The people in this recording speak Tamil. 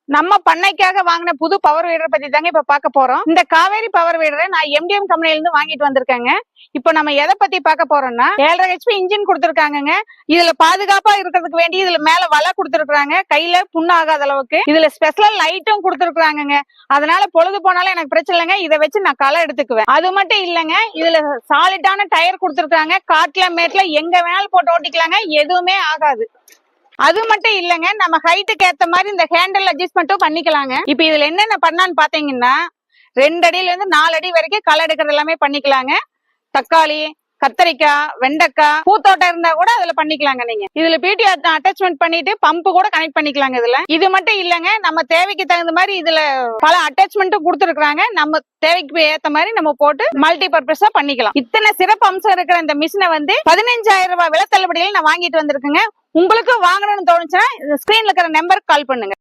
நம்ம பண்ணைக்காக வாங்கின புது பவர் வீடரை பத்தி தாங்க இப்ப பார்க்க போறோம். இந்த காவேரி பவர் வீடரை நான் எம்டிஎம் கம்பெனில இருந்து வாங்கிட்டு வந்திருக்கேங்க. இப்போ நம்ம எதை பத்தி பார்க்க போறோம்னா 7.5 HP இன்ஜின் கொடுத்திருக்காங்க. இதுல பாதுகாப்பா இருக்கிறதுக்கு வேண்டி இதுல மேல வலை கொடுத்திருக்காங்க, கையில புண்ணு ஆகாத அளவுக்கு. இதுல ஸ்பெஷல் லைட்டும் கொடுத்திருக்காங்க. அதனால பொழுது போனாலும் எனக்கு பிரச்சனை இல்லைங்க, இதை வச்சு நான் களை எடுத்துக்குவேன். அது மட்டும் இல்லைங்க, இதுல சாலிட்டான டயர் கொடுத்திருக்காங்க. காட்டுல மேட்ல எங்க வேணாலும் போட்டு ஓட்டிக்கலாங்க, எதுவுமே ஆகாது. அது மட்டும் இல்லங்க, நம்ம ஹைட்டுக்கு ஏத்த மாதிரி இந்த ஹேண்டில் அட்ஜஸ்ட்மெண்ட்டும் பண்ணிக்கலாங்க. இப்ப இதுல என்னென்ன பண்ணான்னு பாத்தீங்கன்னா 2 அடியில இருந்து 4 அடி வரைக்கும் களை எடுக்கிறது எல்லாமே பண்ணிக்கலாங்க. தக்காளி, கத்தரிக்காய், வெண்டைக்காய், பூத்தோட்டம் இருந்தா கூட அதுல பண்ணிக்கலாங்க. நீங்க இதுல பிடி அட்டாச்மெண்ட் பண்ணிட்டு பம்பு கூட கனெக்ட் பண்ணிக்கலாங்க. இதுல இது மட்டும் இல்லங்க, நம்ம தேவைக்கு தகுந்த மாதிரி இதுல பல அட்டாச்மெண்ட்டும் கொடுத்துருக்காங்க. நம்ம தேவைக்கு ஏத்த மாதிரி நம்ம போட்டு மல்டி பர்பஸா பண்ணிக்கலாம். இத்தனை சிறப்பு அம்சம் இருக்கிற இந்த மிஷினை வந்து 15,000 ரூபாய் விலை தள்ளுபடியில் நான் வாங்கிட்டு வந்திருக்கேங்க. உங்களுக்கு வாங்கணும்னு தோணுச்சுன்னா ஸ்கிரீன்ல இருக்கிற நம்பருக்கு கால் பண்ணுங்க.